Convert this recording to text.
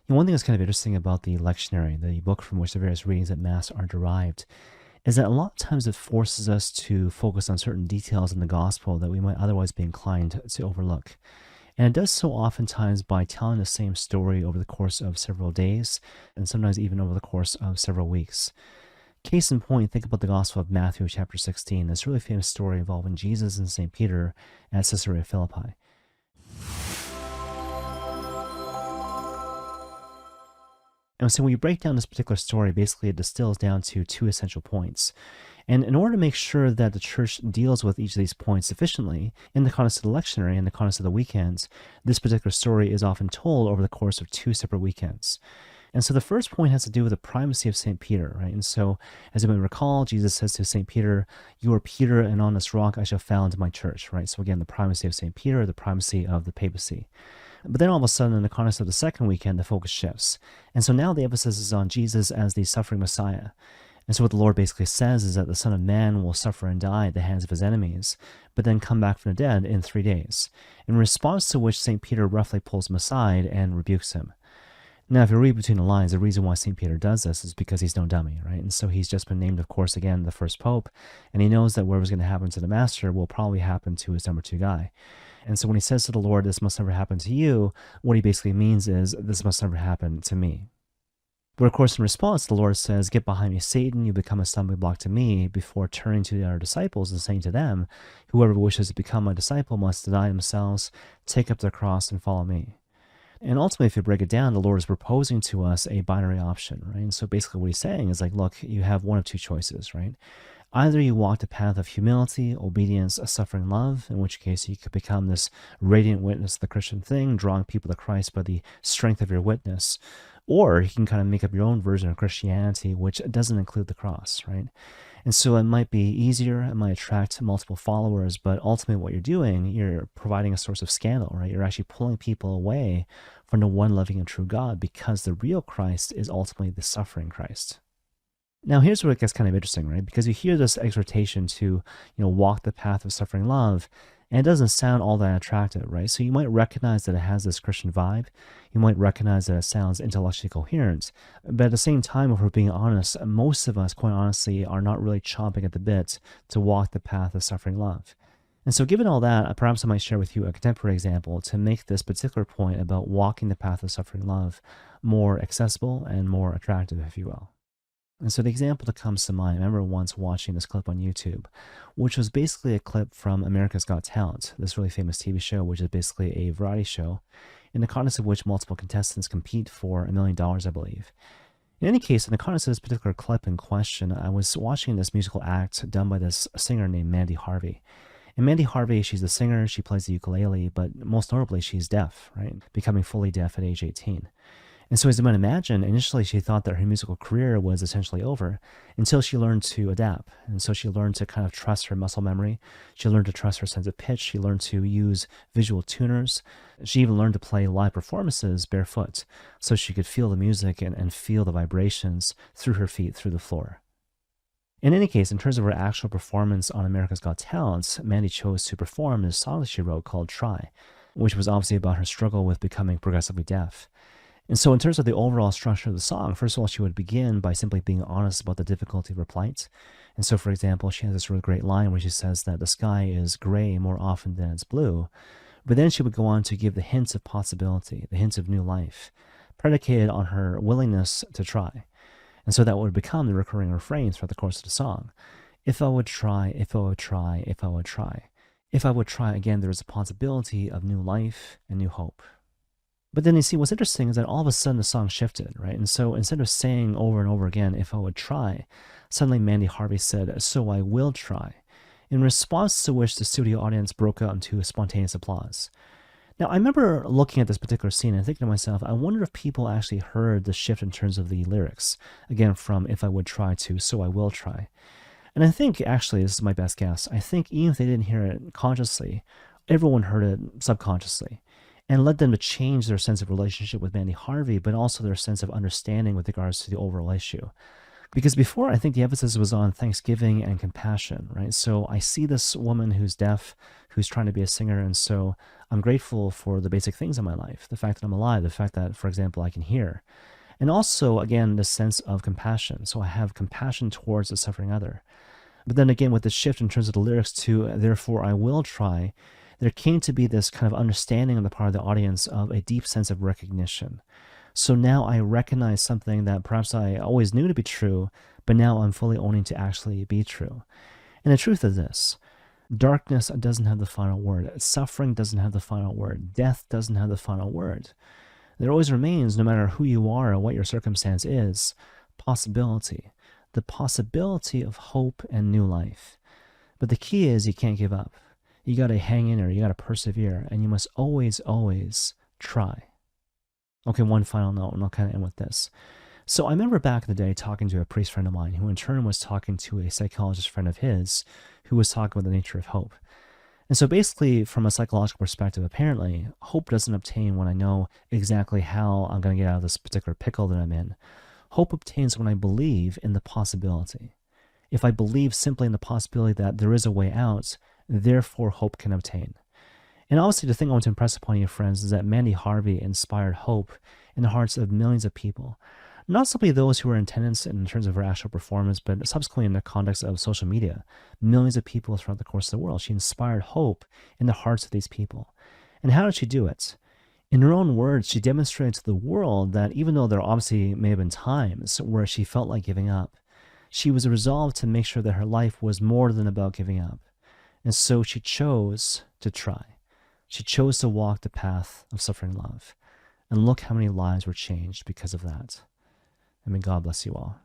One thing that's kind of interesting about the lectionary, the book from which the various readings at Mass are derived, is that a lot of times it forces us to focus on certain details in the gospel that we might otherwise be inclined to overlook. And it does so oftentimes by telling the same story over the course of several days, and sometimes even over the course of several weeks. Case in point, think about the Gospel of Matthew, chapter 16, this really famous story involving Jesus and St. Peter at Caesarea Philippi. And so when you break down this particular story, basically it distills down to two essential points. And in order to make sure that the church deals with each of these points sufficiently, in the context of the lectionary and the context of the weekends, this particular story is often told over the course of two separate weekends. And so the first point has to do with the primacy of St. Peter, right? And so, as you may recall, Jesus says to St. Peter, "You are Peter, and on this rock I shall found my church," right? So again, the primacy of St. Peter, the primacy of the papacy. But then all of a sudden, in the context of the second weekend, the focus shifts. And so now the emphasis is on Jesus as the suffering Messiah. And so what the Lord basically says is that the Son of Man will suffer and die at the hands of his enemies, but then come back from the dead in 3 days. In response to which St. Peter roughly pulls him aside and rebukes him. Now, if you read between the lines, the reason why St. Peter does this is because he's no dummy, right? And so he's just been named, of course, again, the first pope, and he knows that whatever's going to happen to the master will probably happen to his number two guy. And so when he says to the Lord, "This must never happen to you," what he basically means is, "This must never happen to me." But of course, in response, the Lord says, "Get behind me, Satan, you become a stumbling block to me," before turning to the other disciples and saying to them, "Whoever wishes to become my disciple must deny themselves, take up their cross, and follow me." And ultimately, if you break it down, the Lord is proposing to us a binary option, right? And so basically what he's saying is like, look, you have one of two choices, right? Either you walk the path of humility, obedience, suffering, love, in which case you could become this radiant witness of the Christian thing, drawing people to Christ by the strength of your witness. Or you can kind of make up your own version of Christianity, which doesn't include the cross, right? And so it might be easier, it might attract multiple followers, but ultimately what you're doing, you're providing a source of scandal, right? You're actually pulling people away from the one loving and true God, because the real Christ is ultimately the suffering Christ. Now, here's where it gets kind of interesting, right? Because you hear this exhortation to, walk the path of suffering love, and it doesn't sound all that attractive, right? So you might recognize that it has this Christian vibe. You might recognize that it sounds intellectually coherent. But at the same time, if we're being honest, most of us, quite honestly, are not really chomping at the bit to walk the path of suffering love. And so given all that, perhaps I might share with you a contemporary example to make this particular point about walking the path of suffering love more accessible and more attractive, if you will. And so the example that comes to mind, I remember once watching this clip on YouTube, which was basically a clip from America's Got Talent, this really famous TV show, which is basically a variety show, in the context of which multiple contestants compete for $1 million, I believe. In any case, in the context of this particular clip in question, I was watching this musical act done by this singer named Mandy Harvey. And Mandy Harvey, she's a singer, she plays the ukulele, but most notably, she's deaf, right? Becoming fully deaf at age 18. And so as you might imagine, initially she thought that her musical career was essentially over until she learned to adapt. And so she learned to kind of trust her muscle memory. She learned to trust her sense of pitch. She learned to use visual tuners. She even learned to play live performances barefoot so she could feel the music and feel the vibrations through her feet, through the floor. In any case, in terms of her actual performance on America's Got Talent, Mandy chose to perform this song that she wrote called Try, which was obviously about her struggle with becoming progressively deaf. And so in terms of the overall structure of the song, first of all, she would begin by simply being honest about the difficulty of her plight. And so, for example, she has this really great line where she says that the sky is gray more often than it's blue. But then she would go on to give the hints of possibility, the hints of new life, predicated on her willingness to try. And so that would become the recurring refrain throughout the course of the song. If I would try, if I would try, if I would try. If I would try again, there is a possibility of new life and new hope. But then you see, what's interesting is that all of a sudden the song shifted, right? And so instead of saying over and over again, if I would try, suddenly Mandy Harvey said, so I will try, in response to which the studio audience broke out into spontaneous applause. Now, I remember looking at this particular scene and thinking to myself, I wonder if people actually heard the shift in terms of the lyrics, again, from if I would try to so I will try. And I think, actually, this is my best guess, I think even if they didn't hear it consciously, everyone heard it subconsciously, and led them to change their sense of relationship with Mandy Harvey, but also their sense of understanding with regards to the overall issue. Because before, I think the emphasis was on thanksgiving and compassion, right? So I see this woman who's deaf, who's trying to be a singer, and so I'm grateful for the basic things in my life, the fact that I'm alive, the fact that, for example, I can hear. And also, again, the sense of compassion. So I have compassion towards the suffering other. But then again, with the shift in terms of the lyrics to "Therefore I will try," there came to be this kind of understanding on the part of the audience of a deep sense of recognition. So now I recognize something that perhaps I always knew to be true, but now I'm fully owning to actually be true. And the truth is this: darkness doesn't have the final word. Suffering doesn't have the final word. Death doesn't have the final word. There always remains, no matter who you are or what your circumstance is, possibility. The possibility of hope and new life. But the key is you can't give up. You got to hang in there, you got to persevere, and you must always, always try. Okay, one final note, and I'll kind of end with this. So I remember back in the day talking to a priest friend of mine who in turn was talking to a psychologist friend of his who was talking about the nature of hope. And so basically, from a psychological perspective, apparently, hope doesn't obtain when I know exactly how I'm going to get out of this particular pickle that I'm in. Hope obtains when I believe in the possibility. If I believe simply in the possibility that there is a way out, therefore hope can obtain. And obviously, the thing I want to impress upon you, friends, is that Mandy Harvey inspired hope in the hearts of millions of people. Not simply those who were in attendance in terms of her actual performance, but subsequently in the context of social media. Millions of people throughout the course of the world. She inspired hope in the hearts of these people. And how did she do it? In her own words, she demonstrated to the world that even though there obviously may have been times where she felt like giving up, she was resolved to make sure that her life was more than about giving up. And so she chose to try. She chose to walk the path of suffering love. And look how many lives were changed because of that. And may God bless you all.